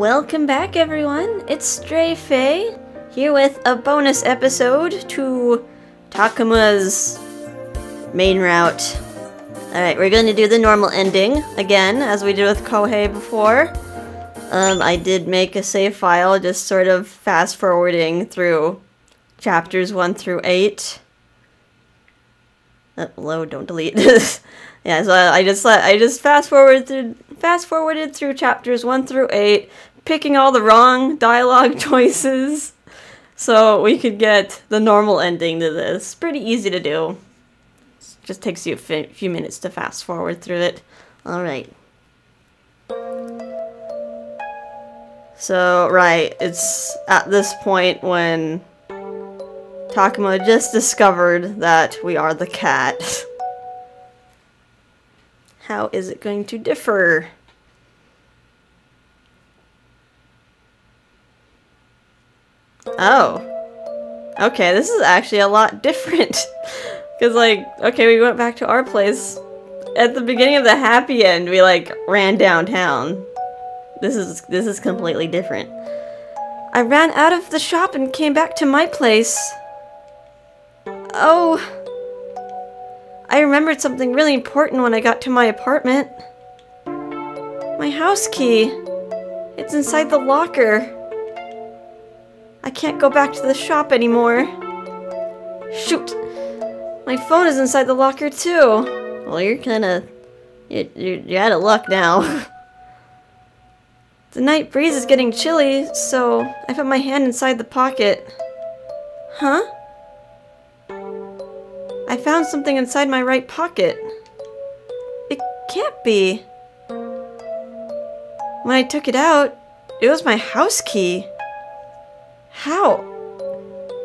Welcome back, everyone. It's Stray Faye here with a bonus episode to Takuma's main route. Alright, we're going to do the normal ending again, as we did with Kohei before. I did make a save file, just sort of fast forwarding through chapters 1 through 8. Load, don't delete. Yeah, so I just fast forwarded through chapters 1 through 8, picking all the wrong dialogue choices, so we could get the normal ending to this. Pretty easy to do. It just takes you a few minutes to fast forward through it. All right. So, right, it's at this point when Takuma just discovered that we are the cat. How is it going to differ? Oh. Okay, this is actually a lot different. Because, like, okay, we went back to our place. At the beginning of the happy end, we, like, ran downtown. This is completely different. I ran out of the shop and came back to my place. Oh. I remembered something really important when I got to my apartment. My house key. It's inside the locker. I can't go back to the shop anymore. Shoot! My phone is inside the locker too. Well, you're kinda... You're out of luck now. The night breeze is getting chilly, so I put my hand inside the pocket. Huh? I found something inside my right pocket. It can't be. When I took it out, it was my house key. How?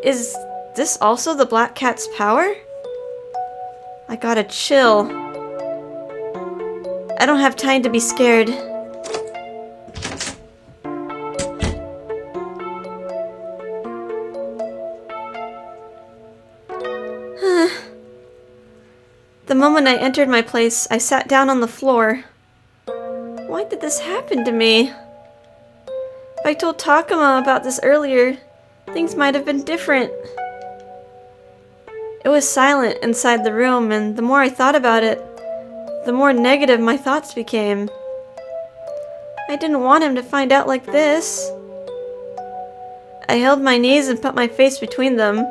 Is this also the Black Cat's power? I got a chill. I don't have time to be scared. The moment I entered my place, I sat down on the floor. Why did this happen to me? If I told Takuma about this earlier, things might have been different. It was silent inside the room, and the more I thought about it, the more negative my thoughts became. I didn't want him to find out like this. I held my knees and put my face between them.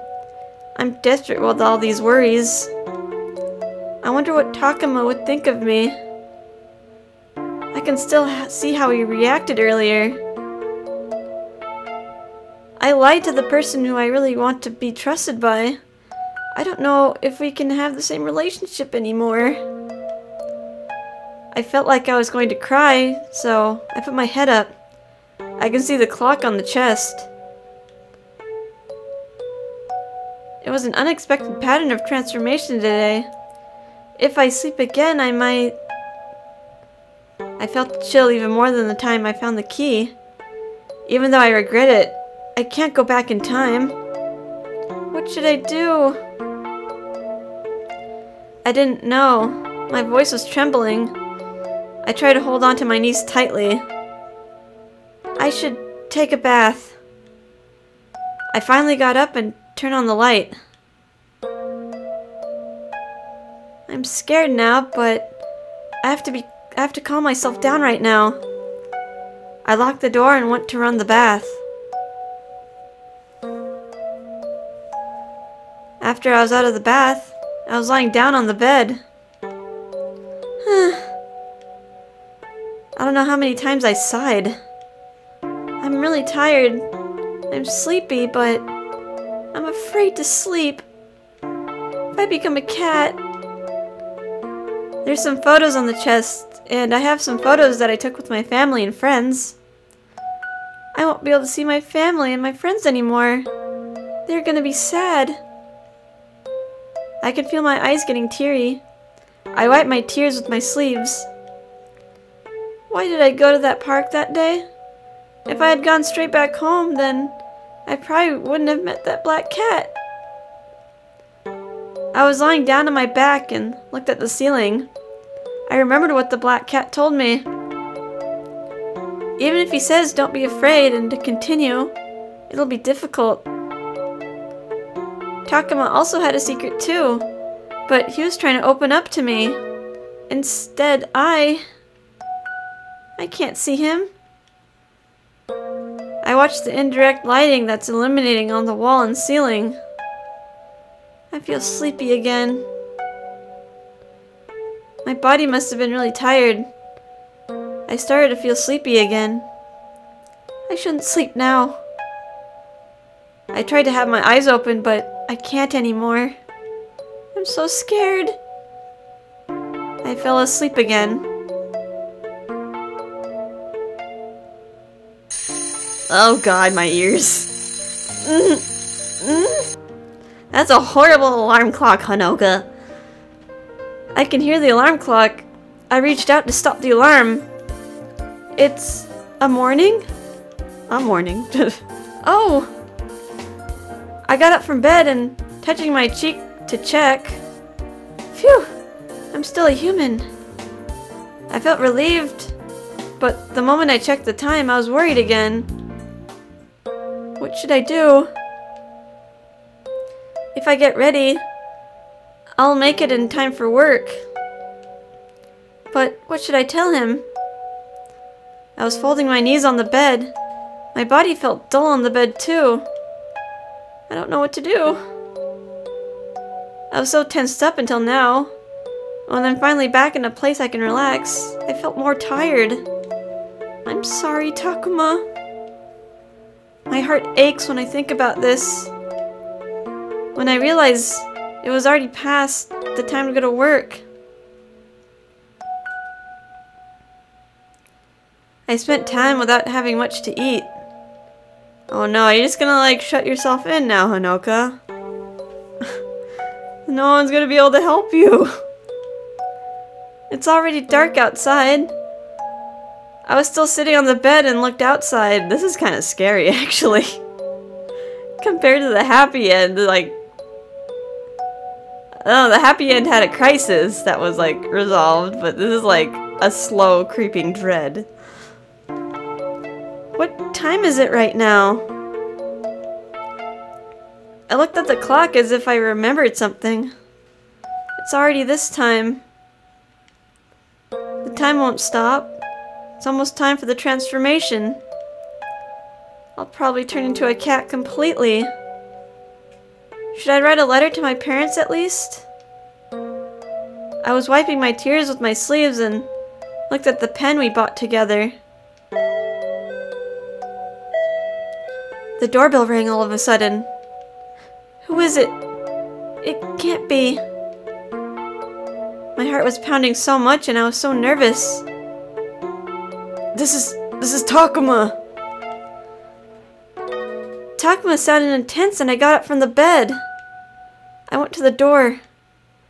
I'm desperate with all these worries. I wonder what Takuma would think of me. I can still see how he reacted earlier. I lied to the person who I really want to be trusted by. I don't know if we can have the same relationship anymore. I felt like I was going to cry, so I put my head up. I can see the clock on the chest. It was an unexpected pattern of transformation today. If I sleep again, I might... I felt the chill even more than the time I found the key. Even though I regret it, I can't go back in time. What should I do? I didn't know. My voice was trembling. I tried to hold on to my knees tightly. I should take a bath. I finally got up and turned on the light. I'm scared now, but I have to calm myself down right now. I locked the door and went to run the bath. After I was out of the bath, I was lying down on the bed. I don't know how many times I sighed. I'm really tired. I'm sleepy, but I'm afraid to sleep. If I become a cat... There's some photos on the chest, and I have some photos that I took with my family and friends. I won't be able to see my family and my friends anymore. They're gonna be sad. I can feel my eyes getting teary. I wipe my tears with my sleeves. Why did I go to that park that day? If I had gone straight back home, then I probably wouldn't have met that black cat. I was lying down on my back and looked at the ceiling. I remembered what the black cat told me. Even if he says don't be afraid and to continue, it'll be difficult. Takuma also had a secret too, but he was trying to open up to me. Instead, I can't see him. I watch the indirect lighting that's illuminating on the wall and ceiling. I feel sleepy again. My body must have been really tired. I started to feel sleepy again. I shouldn't sleep now. I tried to have my eyes open, but I can't anymore. I'm so scared. I fell asleep again. Oh god, my ears. That's a horrible alarm clock, Honoka. I can hear the alarm clock. I reached out to stop the alarm. It's a morning? A morning. Oh! I got up from bed and touching my cheek to check. Phew! I'm still a human. I felt relieved, but the moment I checked the time, I was worried again. What should I do? If I get ready, I'll make it in time for work. But what should I tell him? I was folding my knees on the bed. My body felt dull on the bed too. I don't know what to do. I was so tensed up until now. When I'm finally back in a place I can relax, I felt more tired. I'm sorry, Takuma. My heart aches when I think about this. When I realize it was already past the time to go to work. I spent time without having much to eat. Oh no, you're just gonna like shut yourself in now, Honoka. No one's gonna be able to help you. It's already dark outside. I was still sitting on the bed and looked outside. This is kind of scary, actually. Compared to the happy end, like... Oh, the happy end had a crisis that was, like, resolved, but this is, like, a slow, creeping dread. What time is it right now? I looked at the clock as if I remembered something. It's already this time. The time won't stop. It's almost time for the transformation. I'll probably turn into a cat completely. Should I write a letter to my parents at least? I was wiping my tears with my sleeves and looked at the pen we bought together. The doorbell rang all of a sudden. Who is it? It can't be. My heart was pounding so much and I was so nervous. This is Takuma. Takuma sounded intense and I got up from the bed. I went to the door.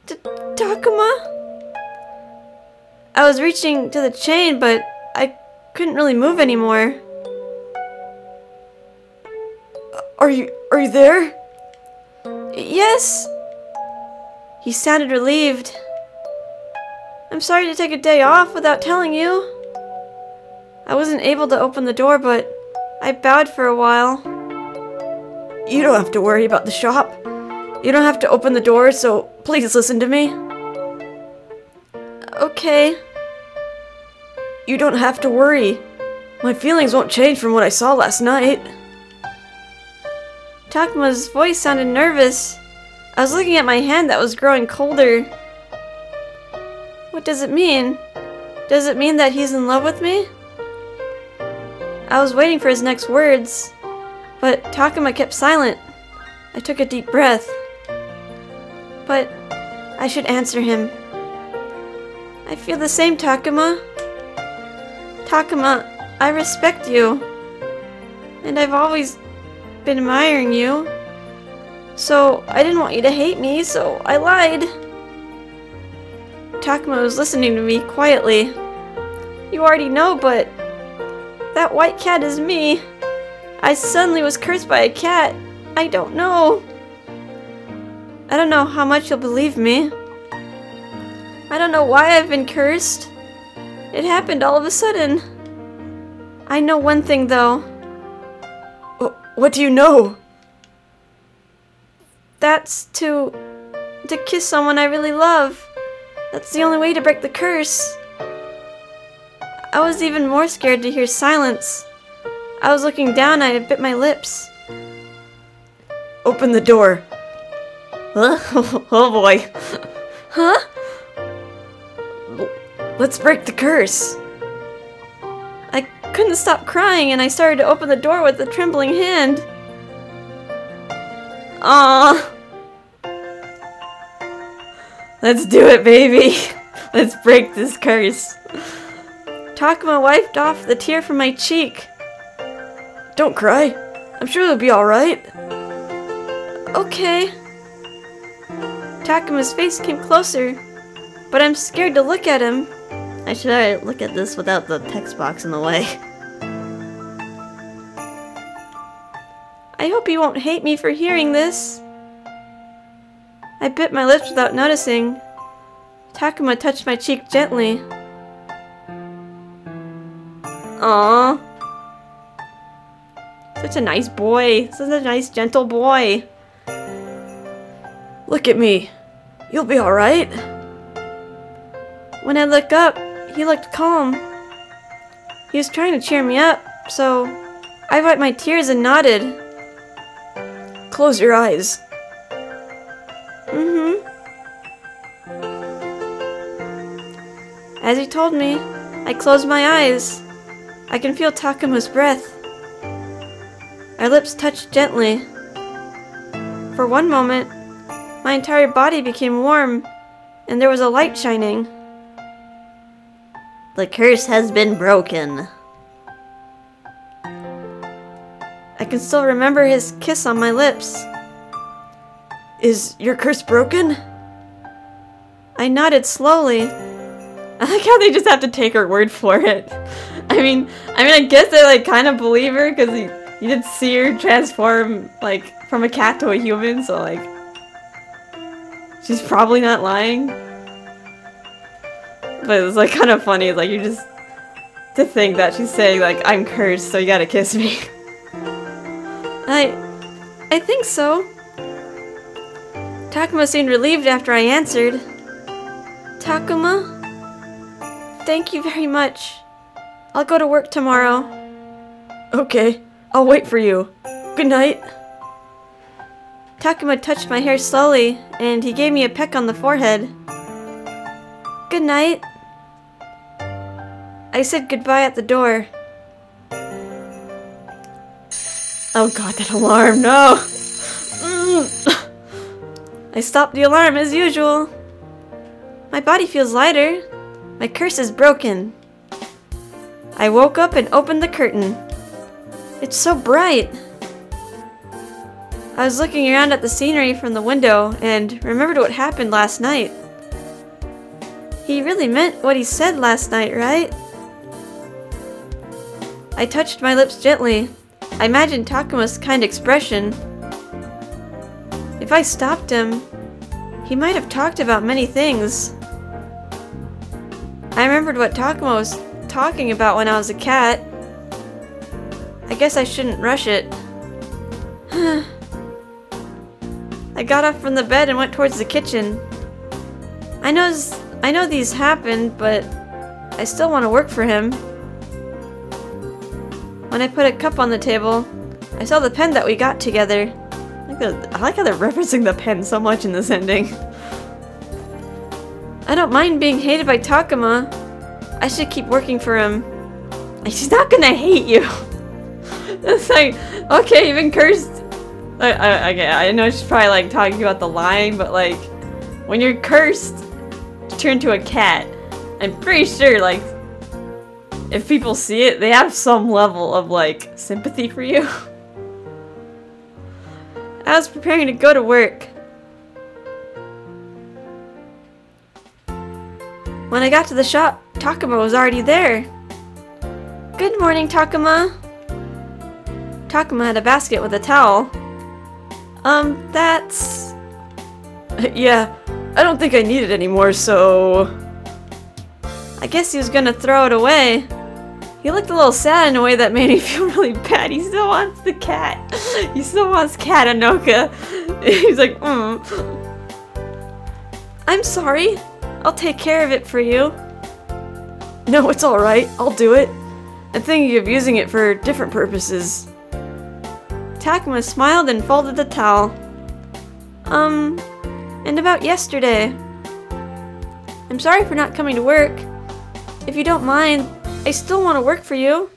Takuma? I was reaching to the chain, but I couldn't really move anymore. Are you there? Yes. He sounded relieved. I'm sorry to take a day off without telling you. I wasn't able to open the door, but I bowed for a while. You don't have to worry about the shop. You don't have to open the door, so please listen to me. Okay. You don't have to worry. My feelings won't change from what I saw last night. Takuma's voice sounded nervous. I was looking at my hand that was growing colder. What does it mean? Does it mean that he's in love with me? I was waiting for his next words, but Takuma kept silent. I took a deep breath. But I should answer him. I feel the same, Takuma. Takuma, I respect you. And I've always been admiring you. So I didn't want you to hate me, so I lied. Takuma was listening to me quietly. You already know, but that white cat is me. I suddenly was cursed by a cat. I don't know. I don't know how much you'll believe me. I don't know why I've been cursed. It happened all of a sudden. I know one thing though. What do you know? That's to kiss someone I really love. That's the only way to break the curse. I was even more scared to hear silence. I was looking down and I bit my lips. Open the door. Oh boy. Huh? Let's break the curse. I couldn't stop crying and I started to open the door with a trembling hand. Aww. Let's do it, baby. Let's break this curse. Takuma wiped off the tear from my cheek. Don't cry. I'm sure it'll be alright. Okay. Takuma's face came closer, but I'm scared to look at him. I should look at this without the text box in the way. I hope you won't hate me for hearing this. I bit my lips without noticing. Takuma touched my cheek gently. Aww. Such a nice boy. Such a nice, gentle boy. Look at me. You'll be alright. When I looked up, he looked calm. He was trying to cheer me up, so I wiped my tears and nodded. Close your eyes. As he told me, I closed my eyes. I can feel Takuma's breath. Our lips touched gently. For one moment, my entire body became warm, and there was a light shining. The curse has been broken. I can still remember his kiss on my lips. Is your curse broken? I nodded slowly. I like how they just have to take her word for it. I mean, I guess they like kind of believe her because you did see her transform like from a cat to a human, so like she's probably not lying. But it's like kind of funny, like you just to think that she's saying like I'm cursed, so you gotta kiss me. I think so. Takuma seemed relieved after I answered. Takuma? Thank you very much. I'll go to work tomorrow. Okay, I'll wait for you. Good night. Takuma touched my hair slowly, and he gave me a peck on the forehead. Good night. I said goodbye at the door. Oh god, that alarm, no! I stopped the alarm as usual. My body feels lighter. My curse is broken. I woke up and opened the curtain. It's so bright. I was looking around at the scenery from the window and remembered what happened last night. He really meant what he said last night, right? I touched my lips gently. I imagined Takuma's kind expression. If I stopped him, he might have talked about many things. I remembered what Takuma was talking about when I was a cat. I guess I shouldn't rush it. I got up from the bed and went towards the kitchen. I know these happened, but I still want to work for him. When I put a cup on the table, I saw the pen that we got together. I like how they're referencing the pen so much in this ending. I don't mind being hated by Takuma. I should keep working for him. She's not gonna hate you. It's like, okay, you've been cursed. Okay, I know she's probably like talking about the lying, but like, when you're cursed to turn to a cat, I'm pretty sure like, if people see it, they have some level of like sympathy for you. I was preparing to go to work. When I got to the shop, Takuma was already there. Good morning, Takuma. Takuma had a basket with a towel. That's... Yeah, I don't think I need it anymore, so... I guess he was gonna throw it away. He looked a little sad in a way that made me feel really bad. He still wants the cat. He still wants Cat Anoka. He's like, I'm sorry. I'll take care of it for you. No, it's alright. I'll do it. I'm thinking of using it for different purposes. Takuma smiled and folded the towel. And about yesterday. I'm sorry for not coming to work. If you don't mind, I still want to work for you.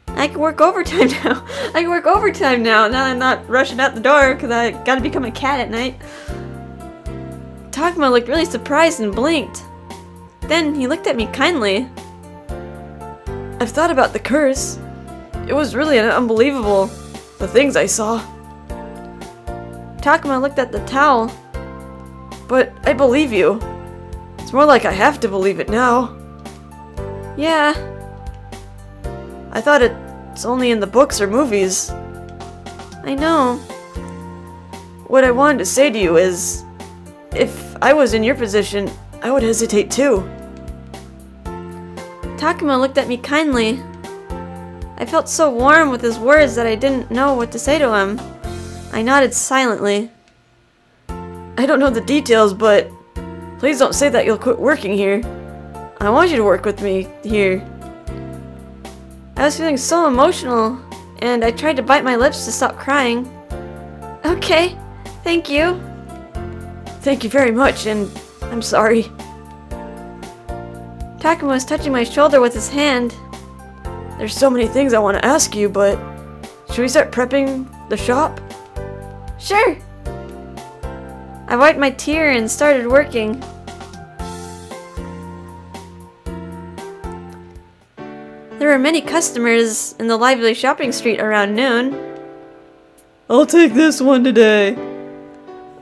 I can work overtime now. I can work overtime now that I'm not rushing out the door because I gotta become a cat at night. Takuma looked really surprised and blinked. Then he looked at me kindly. I've thought about the curse. It was really unbelievable, the things I saw. Takuma looked at the towel. But I believe you. It's more like I have to believe it now. Yeah. I thought it's only in the books or movies. I know. What I wanted to say to you is, if I was in your position, I would hesitate too. Takuma looked at me kindly. I felt so warm with his words that I didn't know what to say to him. I nodded silently. I don't know the details, but please don't say that you'll quit working here. I want you to work with me here. I was feeling so emotional, and I tried to bite my lips to stop crying. Okay, thank you. Thank you very much, and I'm sorry. Takuma was touching my shoulder with his hand. There's so many things I want to ask you, but should we start prepping the shop? Sure. I wiped my tear and started working. There were many customers in the lively shopping street around noon. I'll take this one today.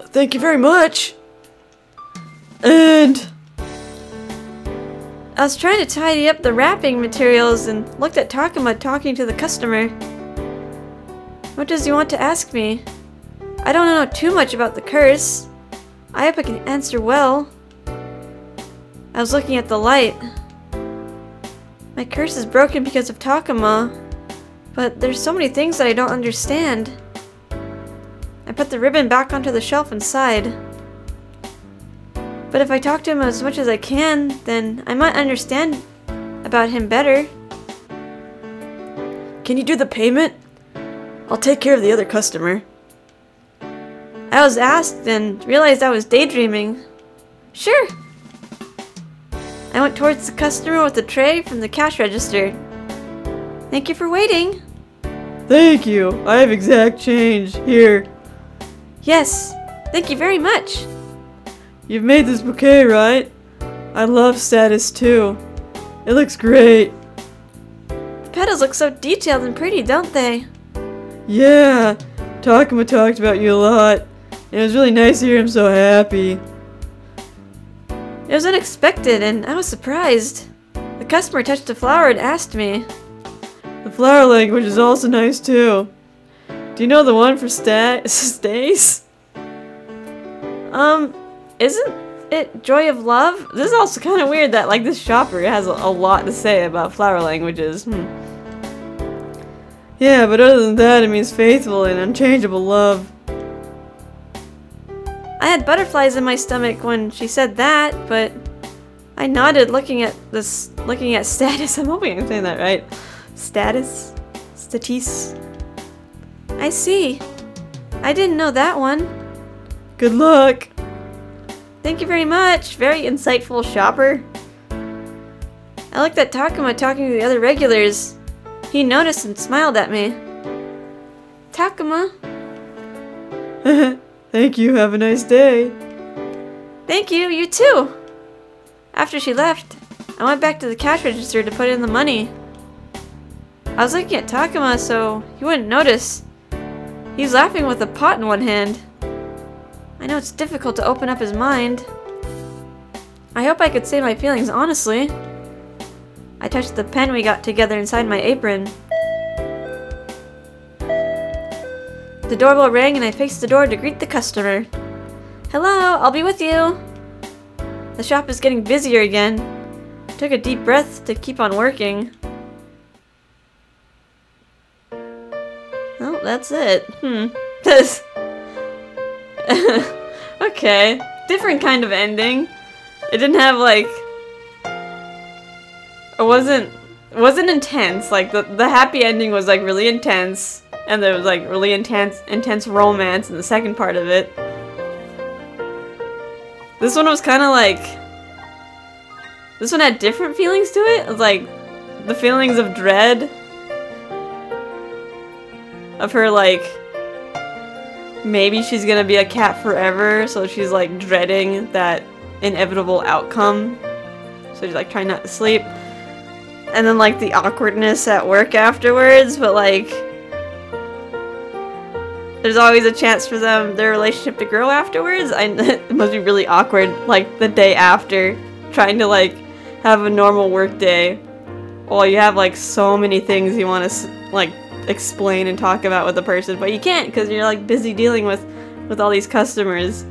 Thank you very much. And I was trying to tidy up the wrapping materials and looked at Takuma talking to the customer. What does he want to ask me? I don't know too much about the curse. I hope I can answer well. I was looking at the light. My curse is broken because of Takuma, but there's so many things that I don't understand. I put the ribbon back onto the shelf and sighed. But if I talk to him as much as I can, then I might understand about him better. Can you do the payment? I'll take care of the other customer. I was asked and realized I was daydreaming. Sure. I went towards the customer with a tray from the cash register. Thank you for waiting. Thank you. I have exact change. Here. Yes. Thank you very much. You've made this bouquet, right? I love Status too. It looks great. The petals look so detailed and pretty, don't they? Yeah. Takuma talked about you a lot. And it was really nice to hear him so happy. It was unexpected, and I was surprised. The customer touched a flower and asked me. The flower language is also nice too. Do you know the one for Stace? Isn't it Joy of Love? This is also kind of weird that, like, this shopper has a lot to say about flower languages. Yeah, but other than that, it means faithful and unchangeable love. I had butterflies in my stomach when she said that, but I nodded looking at Status. I'm hoping I'm saying that right. Status? Statis? I see. I didn't know that one. Good luck. Thank you very much. Very insightful shopper. I looked at Takuma talking to the other regulars. He noticed and smiled at me. Takuma. Thank you. Have a nice day. Thank you. You too. After she left, I went back to the cash register to put in the money. I was looking at Takuma so he wouldn't notice. He's laughing with a pot in one hand. I know it's difficult to open up his mind. I hope I could say my feelings honestly. I touched the pen we got together inside my apron. The doorbell rang and I faced the door to greet the customer. Hello, I'll be with you. The shop is getting busier again. I took a deep breath to keep on working. that's it. Okay. Different kind of ending. It didn't have like... It wasn't intense. Like the happy ending was like really intense. And there was like really intense romance in the second part of it. This one was kind of like... This one had different feelings to it. It was like the feelings of dread. Of her like... Maybe she's gonna be a cat forever, so she's like dreading that inevitable outcome. So she's like trying not to sleep. And then like the awkwardness at work afterwards, but like... There's always a chance for their relationship to grow afterwards. It must be really awkward, like, the day after, trying to, like, have a normal work day, while you have, like, so many things you want to, like, explain and talk about with the person, but you can't, because you're, like, busy dealing with all these customers.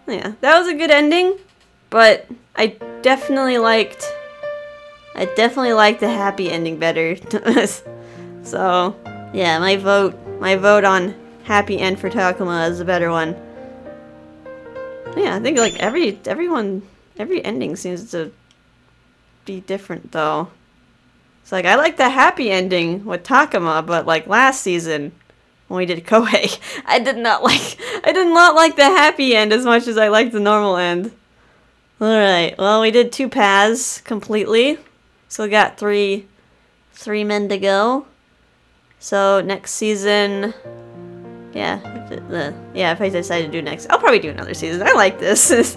Yeah, that was a good ending, but I definitely liked the happy ending better. So, yeah, my vote on happy end for Takuma is a better one. Yeah, I think like every ending seems to be different though. It's like I like the happy ending with Takuma, but like last season when we did Kohei, I did not like the happy end as much as I liked the normal end. Alright, well we did 2 paths completely. So we got three men to go. So next season, if I decide to do next, I'll probably do another season. I like this.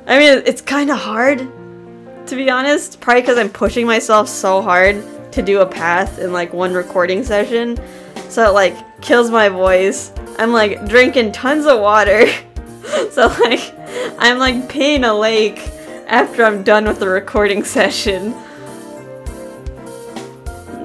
I mean, it's kind of hard, to be honest. Probably because I'm pushing myself so hard to do a path in like one recording session. So it like kills my voice. I'm like drinking tons of water. So like, I'm like peeing a lake after I'm done with the recording session.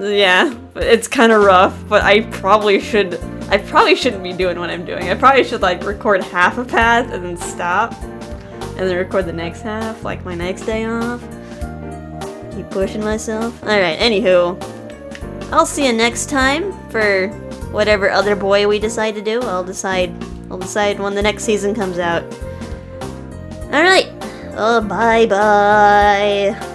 Yeah, it's kind of rough, but I probably shouldn't be doing what I'm doing. I probably should like record half a path and then stop, and then record the next half, like my next day off. Keep pushing myself. Alright, anywho, I'll see you next time for whatever other boy we decide to do. I'll decide when the next season comes out. Alright, oh bye bye.